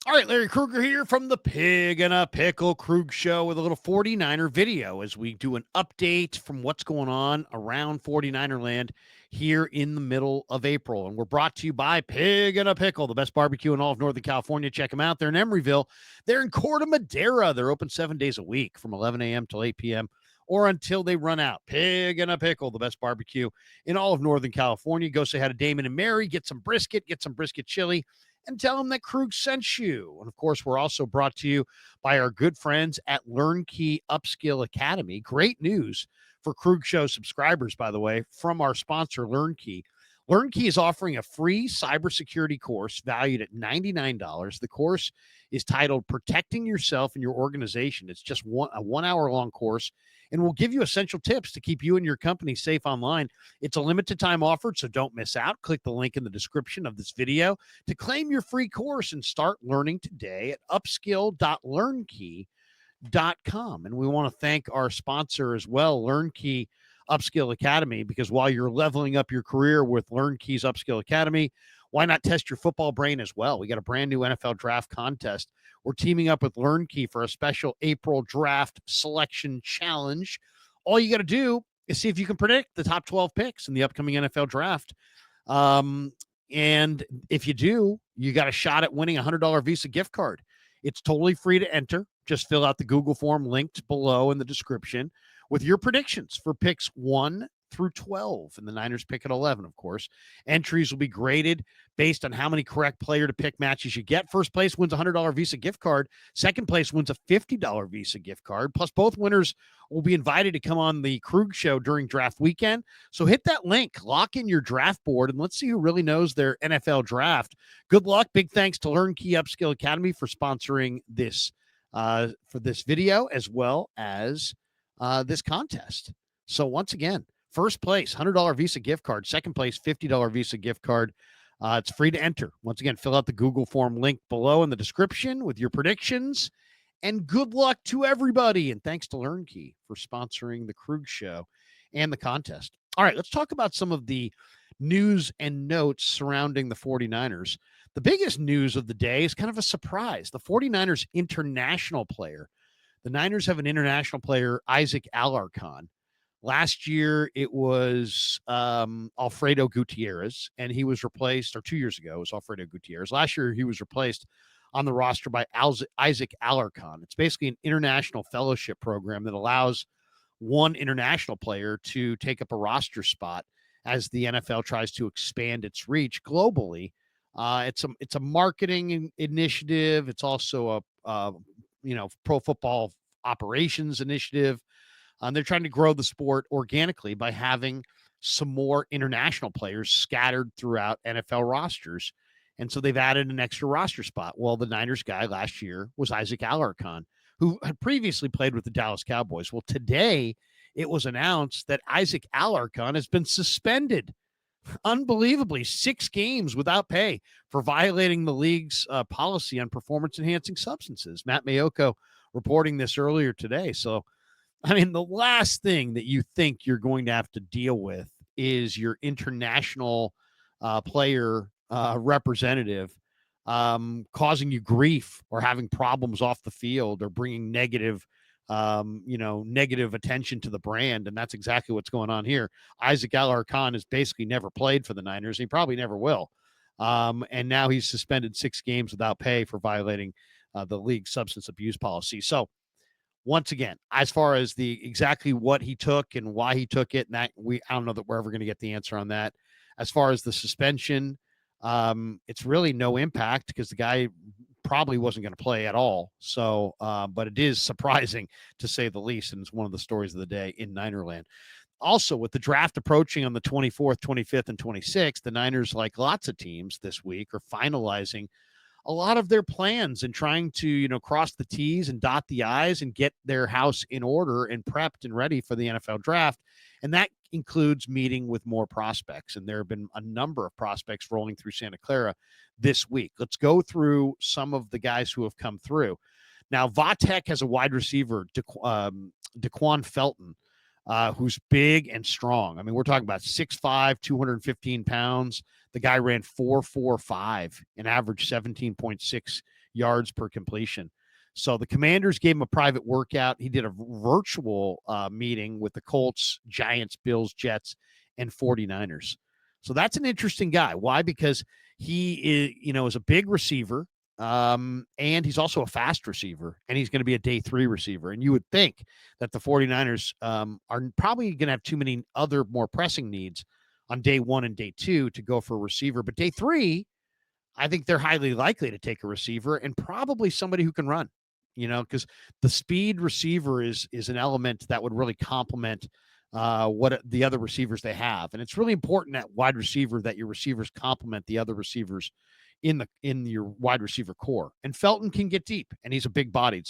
All right, Larry Krueger here from the Pig and a Pickle Krug Show with a little 49er video as we do an update from what's going on around 49er land here in the middle of April. And we're brought to you by Pig and a Pickle, the best barbecue in all of Northern California. Check them out. They're in Emeryville. They're in Corte Madera. They're open 7 days a week from 11 a.m. till 8 p.m. or until they run out. Pig and a Pickle, the best barbecue in all of Northern California. Go say hi to Damon and Mary, get some brisket chili, and tell them that Krug sent you. And of course, we're also brought to you by our good friends at LearnKey Upskill Academy. Great news for Krug Show subscribers, by the way, from our sponsor, LearnKey. LearnKey is offering a free cybersecurity course valued at $99. The course is titled Protecting Yourself and Your Organization. It's just a 1 hour long course and will give you essential tips to keep you and your company safe online. It's a limited time offer, so don't miss out. Click the link in the description of this video to claim your free course and start learning today at upskill.learnkey.com. And we want to thank our sponsor as well, LearnKey Upskill Academy, because while you're leveling up your career with LearnKey's Upskill Academy, why not test your football brain as well? We got a brand new NFL draft contest. We're teaming up with LearnKey for a special April draft selection challenge. All you got to do is see if you can predict the top 12 picks in the upcoming NFL draft. And if you do, you got a shot at winning a $100 Visa gift card. It's totally free to enter. Just fill out the Google form linked below in the description with your predictions for picks 1 through 12. And the Niners pick at 11, of course. Entries will be graded based on how many correct player to pick matches you get. First place wins a $100 Visa gift card. Second place wins a $50 Visa gift card. Plus, both winners will be invited to come on the Krug Show during draft weekend. So hit that link, lock in your draft board, and let's see who really knows their NFL draft. Good luck. Big thanks to LearnKey Upskill Academy for sponsoring this for this video as well as this contest. So once again, first place, $100 Visa gift card. Second place, $50 Visa gift card. It's free to enter. Once again, fill out the Google form link below in the description with your predictions. And good luck to everybody. And thanks to LearnKey for sponsoring the Krug Show and the contest. All right, let's talk about some of the news and notes surrounding the 49ers. The biggest news of the day is kind of a surprise. The 49ers international player. The Niners have an international player, Isaac Alarcon. Last year, it was Alfredo Gutierrez, and he was replaced, or 2 years ago, it was Alfredo Gutierrez. Last year, he was replaced on the roster by Isaac Alarcon. It's basically an international fellowship program that allows one international player to take up a roster spot as the NFL tries to expand its reach globally. It's a marketing initiative. It's also a pro football operations initiative. They're trying to grow the sport organically by having some more international players scattered throughout NFL rosters. And so they've added an extra roster spot. Well, the Niners guy last year was Isaac Alarcon, who had previously played with the Dallas Cowboys. Well, today it was announced that Isaac Alarcon has been suspended unbelievably 6 games without pay for violating the league's policy on performance-enhancing substances. Matt Mayoko reporting this earlier today. So, I mean, the last thing that you think you're going to have to deal with is your international player representative causing you grief or having problems off the field or bringing negative attention to the brand. And that's exactly what's going on here. Isaac Alarcon has basically never played for the Niners. He probably never will. And now he's suspended 6 games without pay for violating the league's substance abuse policy. So once again, as far as the exactly what he took and why he took it, and that I don't know that we're ever going to get the answer on that. As far as the suspension, it's really no impact because the guy probably wasn't going to play at all. So, but it is surprising to say the least, and it's one of the stories of the day in Ninerland. Also, with the draft approaching on the 24th, 25th, and 26th, the Niners, like lots of teams this week, are finalizing a lot of their plans and trying to, cross the T's and dot the I's and get their house in order and prepped and ready for the NFL draft. And that includes meeting with more prospects. And there have been a number of prospects rolling through Santa Clara this week. Let's go through some of the guys who have come through. Now, Vatek has a wide receiver, Daquan Felton, who's big and strong. I mean, we're talking about 6'5", 215 pounds. The guy ran 4.45 and averaged 17.6 yards per completion. So the Commanders gave him a private workout. He did a virtual meeting with the Colts, Giants, Bills, Jets, and 49ers. So that's an interesting guy. Why? Because he is a big receiver, and he's also a fast receiver, and he's going to be a day 3 receiver. And you would think that the 49ers are probably going to have too many other more pressing needs on day 1 and day 2 to go for a receiver. But day 3, I think they're highly likely to take a receiver and probably somebody who can run, because the speed receiver is an element that would really complement what the other receivers they have. And it's really important at wide receiver that your receivers complement the other receivers in your wide receiver core. And Felton can get deep, and he's a big bodied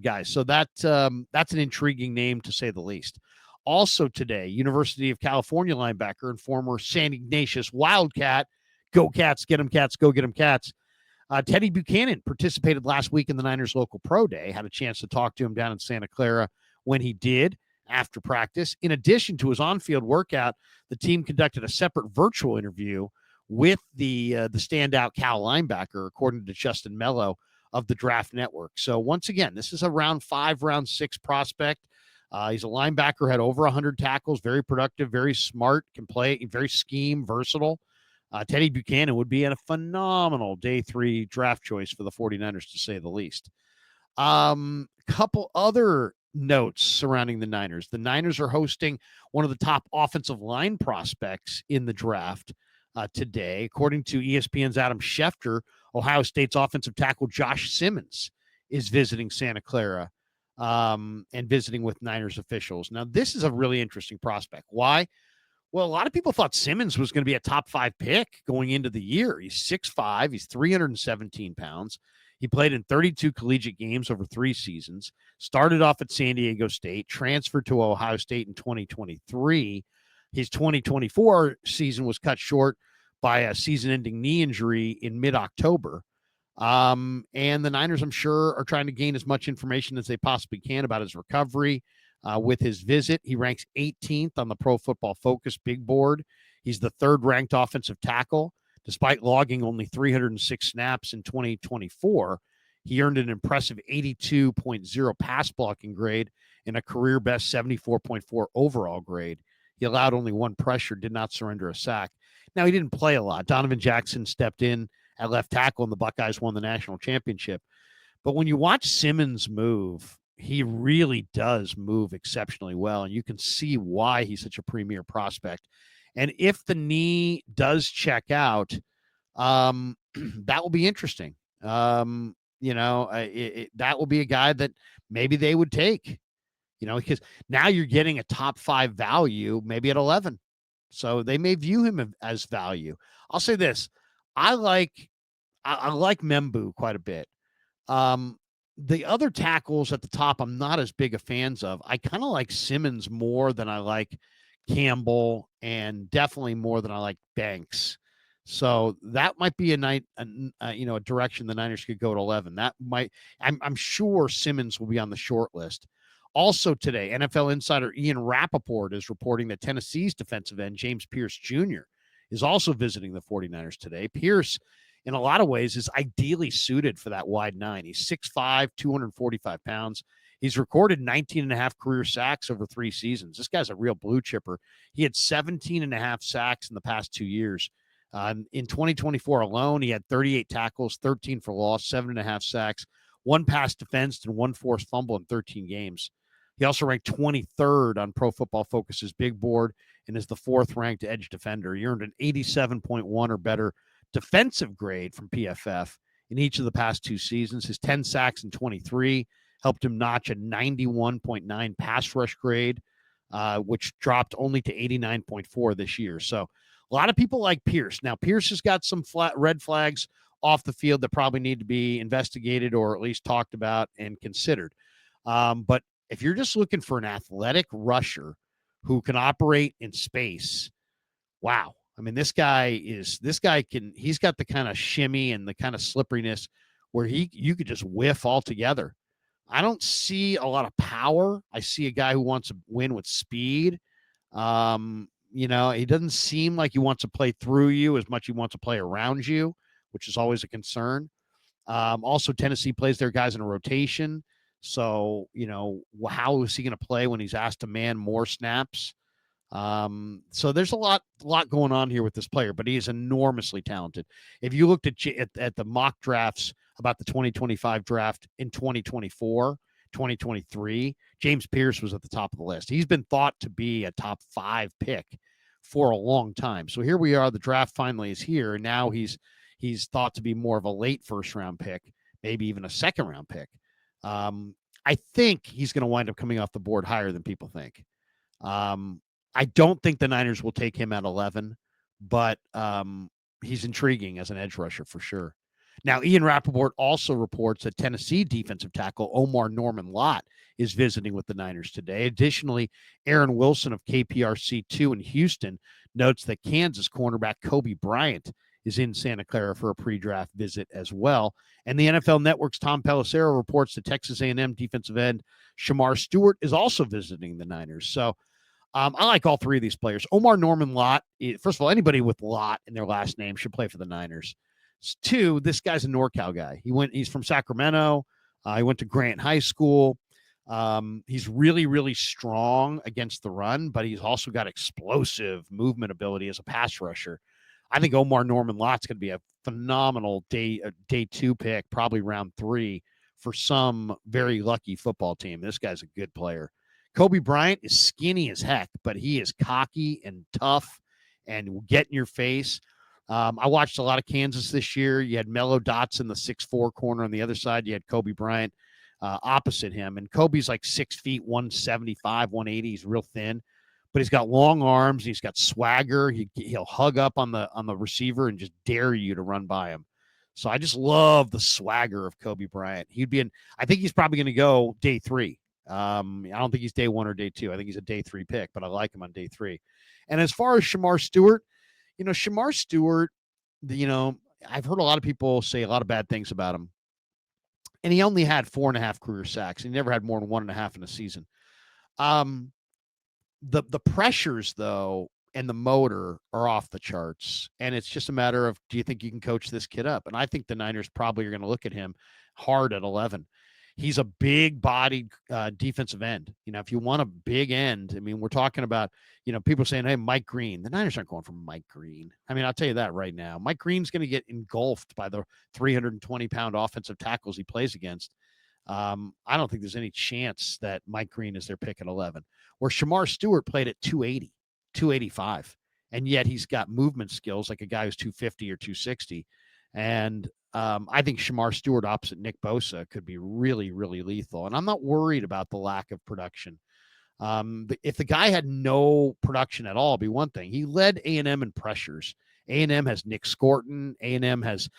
guy. So that's an intriguing name, to say the least. Also today, University of California linebacker and former San Ignatius Wildcat, go Cats, get them Cats, go get them Cats. Teddy Buchanan participated last week in the Niners local pro day, had a chance to talk to him down in Santa Clara when he did after practice. In addition to his on-field workout, the team conducted a separate virtual interview with the standout Cal linebacker, according to Justin Mello of the Draft Network. So once again, this is a round 5, round 6 prospect. He's a linebacker, had over 100 tackles, very productive, very smart, can play, very scheme, versatile. Teddy Buchanan would be a phenomenal day 3 draft choice for the 49ers, to say the least. Couple other notes surrounding the Niners. The Niners are hosting one of the top offensive line prospects in the draft today. According to ESPN's Adam Schefter, Ohio State's offensive tackle Josh Simmons is visiting Santa Clara and visiting with Niners officials. Now, this is a really interesting prospect. Why? Well, a lot of people thought Simmons was going to be a top 5 pick going into the year. He's 6'5", he's 317 pounds. He played in 32 collegiate games over 3 seasons, started off at San Diego State, transferred to Ohio State in 2023. His 2024 season was cut short by a season-ending knee injury in mid-October. And the Niners, I'm sure, are trying to gain as much information as they possibly can about his recovery. With his visit, he ranks 18th on the Pro Football Focus big board. He's the 3rd-ranked offensive tackle. Despite logging only 306 snaps in 2024, he earned an impressive 82.0 pass blocking grade and a career-best 74.4 overall grade. He allowed only 1 pressure, did not surrender a sack. Now, he didn't play a lot. Donovan Jackson stepped in at left tackle, and the Buckeyes won the national championship. But when you watch Simmons move, he really does move exceptionally well, and you can see why he's such a premier prospect. And if the knee does check out, that will be interesting. That will be a guy that maybe they would take, because now you're getting a top 5 value, maybe at 11. So they may view him as value. I'll say this. I like Membu quite a bit. The other tackles at the top, I'm not as big a fans of. I kind of like Simmons more than I like Campbell, and definitely more than I like Banks. So that might be a direction the Niners could go at 11. I'm sure Simmons will be on the short list. Also today, NFL insider Ian Rappaport is reporting that Tennessee's defensive end, James Pearce Jr., is also visiting the 49ers today. Pearce, in a lot of ways, is ideally suited for that wide 9. He's 6'5", 245 pounds. He's recorded 19 and a half career sacks over 3 seasons. This guy's a real blue chipper. He had 17 and a half sacks in the past 2 years. In 2024 alone, he had 38 tackles, 13 for loss, 7.5 sacks, 1 pass defensed, and 1 forced fumble in 13 games. He also ranked 23rd on Pro Football Focus's big board and is the 4th-ranked edge defender. He earned an 87.1 or better defensive grade from PFF in each of the past 2 seasons. His 10 sacks in 23 helped him notch a 91.9 pass rush grade, which dropped only to 89.4 this year. So a lot of people like Pearce. Now, Pearce has got some red flags off the field that probably need to be investigated or at least talked about and considered. But if you're just looking for an athletic rusher who can operate in space, wow. I mean, he's got the kind of shimmy and the kind of slipperiness where you could just whiff altogether. I don't see a lot of power. I see a guy who wants to win with speed. He doesn't seem like he wants to play through you as much as he wants to play around you, which is always a concern. Also, Tennessee plays their guys in a rotation. So, how is he going to play when he's asked to man more snaps? So there's a lot going on here with this player, but he is enormously talented. If you looked at the mock drafts about the 2025 draft in 2024, 2023, James Pearce was at the top of the list. He's been thought to be a top 5 pick for a long time. So here we are. The draft finally is here, and now he's thought to be more of a late first round pick, maybe even a second round pick. I think he's going to wind up coming off the board higher than people think. I don't think the Niners will take him at 11, but he's intriguing as an edge rusher for sure. Now, Ian Rappaport also reports that Tennessee defensive tackle Omar Norman Lott is visiting with the Niners today. Additionally, Aaron Wilson of KPRC2 in Houston notes that Kansas cornerback Kobe Bryant is in Santa Clara for a pre-draft visit as well. And the NFL Network's Tom Pelissero reports that Texas A&M defensive end Shamar Stewart is also visiting the Niners. So I like all three of these players. Omar Norman Lott, first of all, anybody with Lott in their last name should play for the Niners. 2, this guy's a NorCal guy. He's from Sacramento. He went to Grant High School. He's really, really strong against the run, but he's also got explosive movement ability as a pass rusher. I think Omar Norman Lott's going to be a phenomenal day 2 pick, probably round 3 for some very lucky football team. This guy's a good player. Kobe Bryant is skinny as heck, but he is cocky and tough and will get in your face. I watched a lot of Kansas this year. You had Mello Dots in the 6'4" corner. On the other side, you had Kobe Bryant opposite him. And Kobe's like 6 feet, 175, 180. He's real thin, but he's got long arms. He's got swagger. He'll hug up on the receiver and just dare you to run by him. So I just love the swagger of Kobe Bryant. I think he's probably going to go day 3. I don't think he's day 1 or day 2. I think he's a day 3 pick, but I like him on day 3. And as far as Shamar Stewart, Shamar Stewart, I've heard a lot of people say a lot of bad things about him. And he only had 4.5 career sacks. He never had more than 1.5 in a season. The pressures, though, and the motor are off the charts. And it's just a matter of, do you think you can coach this kid up? And I think the Niners probably are going to look at him hard at 11. He's a big-bodied defensive end. If you want a big end, I mean, we're talking about, people saying, hey, Mike Green. The Niners aren't going for Mike Green. I mean, I'll tell you that right now. Mike Green's going to get engulfed by the 320-pound offensive tackles he plays against. I don't think there's any chance that Mike Green is their pick at 11. Where Shamar Stewart played at 280, 285, and yet he's got movement skills like a guy who's 250 or 260. And I think Shamar Stewart opposite Nick Bosa could be really, really lethal. And I'm not worried about the lack of production. If the guy had no production at all, it'd be one thing. He led A&M in pressures. A&M has Nick Scorton. A&M has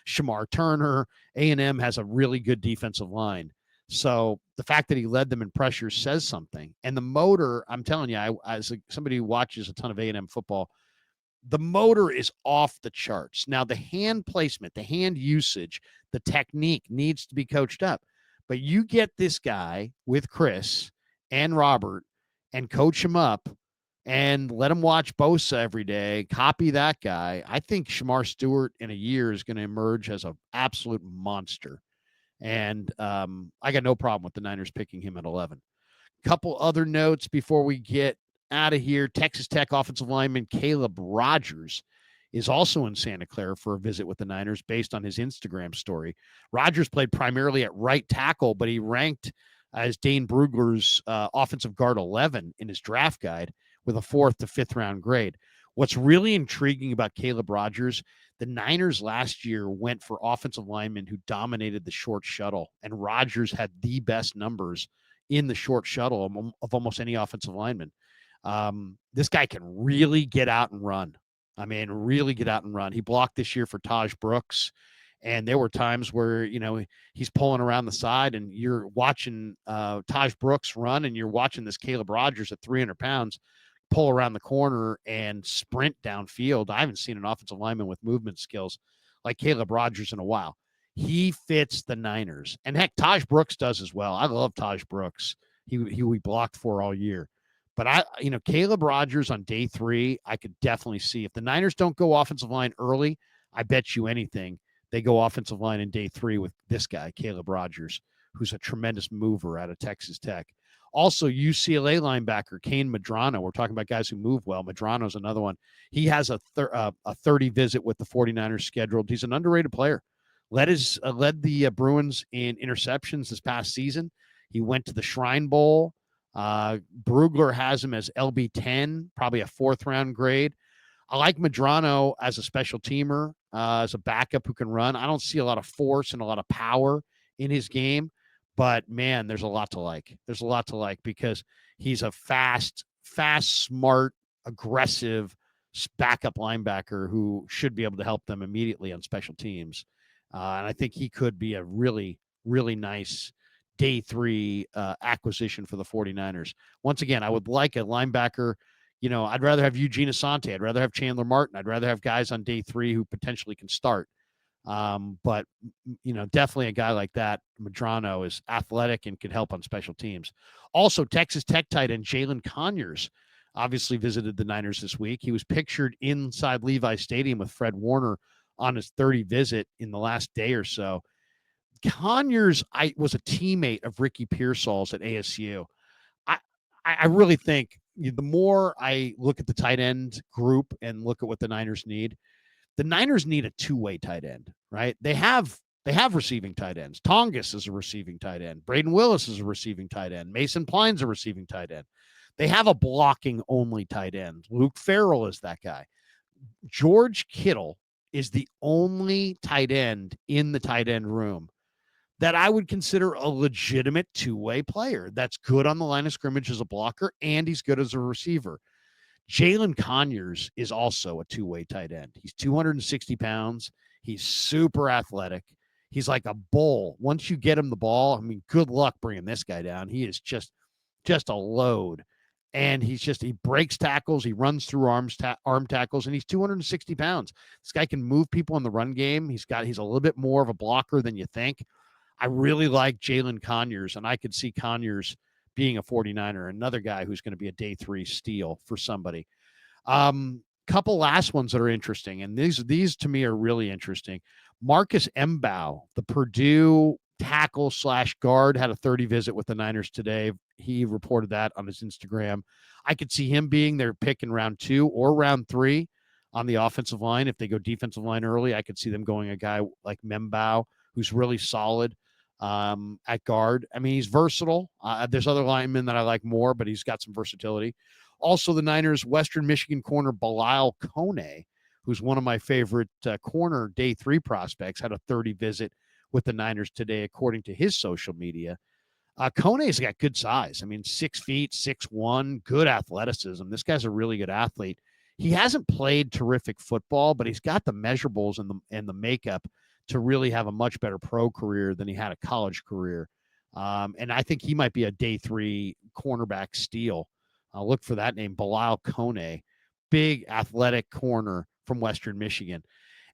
Shamar Turner. A&M has a really good defensive line. So the fact that he led them in pressures says something. And the motor, I'm telling you, as somebody who watches a ton of A&M football, the motor is off the charts. Now, the hand placement, the hand usage, the technique needs to be coached up. But you get this guy with Chris and Robert and coach him up and let him watch Bosa every day, copy that guy. I think Shamar Stewart in a year is going to emerge as an absolute monster. And I got no problem with the Niners picking him at 11. Couple other notes before we get out of here. Texas Tech offensive lineman Caleb Rogers is also in Santa Clara for a visit with the Niners based on his Instagram story. Rogers played primarily at right tackle, but he ranked as Dane Brugler's offensive guard 11 in his draft guide with a 4th to 5th round grade. What's really intriguing about Caleb Rogers, the Niners last year went for offensive linemen who dominated the short shuttle, and Rogers had the best numbers in the short shuttle of almost any offensive lineman. This guy can really get out and run. I mean, really get out and run. He blocked this year for Taj Brooks, and there were times where, he's pulling around the side and you're watching Taj Brooks run, and you're watching this Caleb Rogers at 300 pounds pull around the corner and sprint downfield. I haven't seen an offensive lineman with movement skills like Caleb Rogers in a while. He fits the Niners. And heck, Taj Brooks does as well. I love Taj Brooks. We blocked for all year. But Caleb Rogers on day 3, I could definitely see if the Niners don't go offensive line early, I bet you anything They go offensive line in day 3 with this guy, Caleb Rogers, who's a tremendous mover out of Texas Tech. Also, UCLA linebacker Kane Medrano. We're talking about guys who move well. Medrano's another one. He has a 30 visit with the 49ers scheduled. He's an underrated player. Led the Bruins in interceptions this past season. He went to the Shrine Bowl. Brugler has him as LB10, probably a 4th-round grade. I like Medrano as a special teamer, as a backup who can run. I don't see a lot of force and a lot of power in his game, but man, there's a lot to like. There's a lot to like because he's a fast, smart, aggressive backup linebacker who should be able to help them immediately on special teams. And I think he could be a really, really nice day 3 acquisition for the 49ers. Once again, I would like a linebacker. I'd rather have Eugene Asante. I'd rather have Chandler Martin. I'd rather have guys on day 3 who potentially can start. But definitely a guy like that, Medrano, is athletic and can help on special teams. Also, Texas Tech tight end Jalen Conyers obviously visited the Niners this week. He was pictured inside Levi Stadium with Fred Warner on his 30 visit in the last day or so. Conyers was a teammate of Ricky Pearsall's at ASU. I really think the more I look at the tight end group and look at what the Niners need a two-way tight end, right? They have receiving tight ends. Tongas is a receiving tight end. Braden Willis is a receiving tight end. Mason Pline's a receiving tight end. They have a blocking-only tight end. Luke Farrell is that guy. George Kittle is the only tight end in the tight end room that I would consider a legitimate two-way player that's good on the line of scrimmage as a blocker, and he's good as a receiver. Jalen Conyers is also a two-way tight end. He's 260 pounds. He's super athletic. He's like a bull. Once you get him the ball, I mean, good luck bringing this guy down. He is just a load. And he breaks tackles. He runs through arm tackles, and he's 260 pounds. This guy can move people in the run game. He's a little bit more of a blocker than you think. I really like Jalen Conyers, and I could see Conyers being a 49er, another guy who's going to be a day 3 steal for somebody. Couple last ones that are interesting, and these to me are really interesting. Marcus Mbow, the Purdue tackle / guard, had a 30 visit with the Niners today. He reported that on his Instagram. I could see him being their pick in round 2 or round 3 on the offensive line. If they go defensive line early, I could see them going a guy like Mbow, who's really solid at guard. I mean, he's versatile. There's other linemen that I like more, but he's got some versatility. Also, the Niners' Western Michigan corner, Bilal Kone, who's one of my favorite corner day 3 prospects, had a 30 visit with the Niners today, according to his social media. Kone's got good size. I mean, 6 feet, 6'1", good athleticism. This guy's a really good athlete. He hasn't played terrific football, but he's got the measurables and the makeup to really have a much better pro career than he had a college career. And I think he might be a day 3 cornerback steal. I'll look for that name, Bilal Kone, big athletic corner from Western Michigan.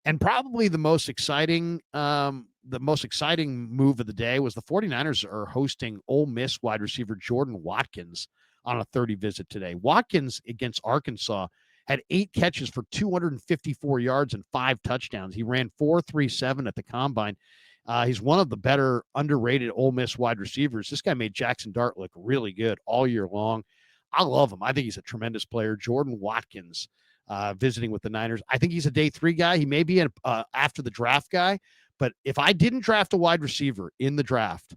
And probably the most exciting move of the day was the 49ers are hosting Ole Miss wide receiver Jordan Watkins on a 30 visit today. Watkins against Arkansas had 8 catches for 254 yards and 5 touchdowns. He ran 4.37 at the combine. He's one of the better underrated Ole Miss wide receivers. This guy made Jackson Dart look really good all year long. I love him. I think he's a tremendous player. Jordan Watkins visiting with the Niners. I think he's a day 3 guy. He may be an after the draft guy, but if I didn't draft a wide receiver in the draft,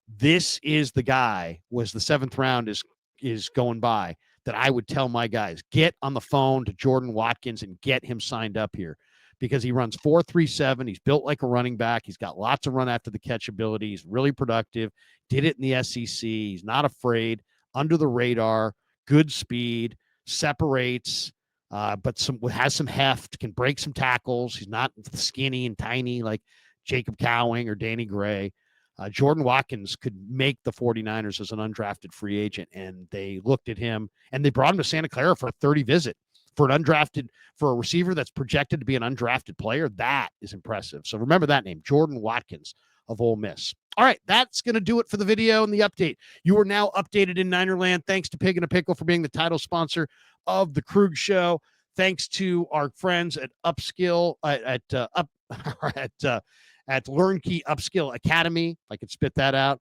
this is the guy. Was the 7th round is going by, that I would tell my guys, get on the phone to Jordan Watkins and get him signed up here, because he runs 4.37. He's built like a running back. He's got lots of run after the catch ability. He's really productive. Did it in the SEC. He's not afraid. Under the radar. Good speed. Separates. But has some heft. Can break some tackles. He's not skinny and tiny like Jacob Cowing or Danny Gray. Jordan Watkins could make the 49ers as an undrafted free agent, and they looked at him, and they brought him to Santa Clara for a 30 visit. For a receiver that's projected to be an undrafted player, that is impressive. So remember that name, Jordan Watkins of Ole Miss. All right, that's going to do it for the video and the update. You are now updated in Ninerland. Thanks to Pig and a Pickle for being the title sponsor of the Krug Show. Thanks to our friends at Upskill, at LearnKey Upskill Academy, if I could spit that out.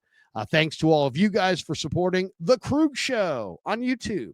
Thanks to all of you guys for supporting The Krug Show on YouTube.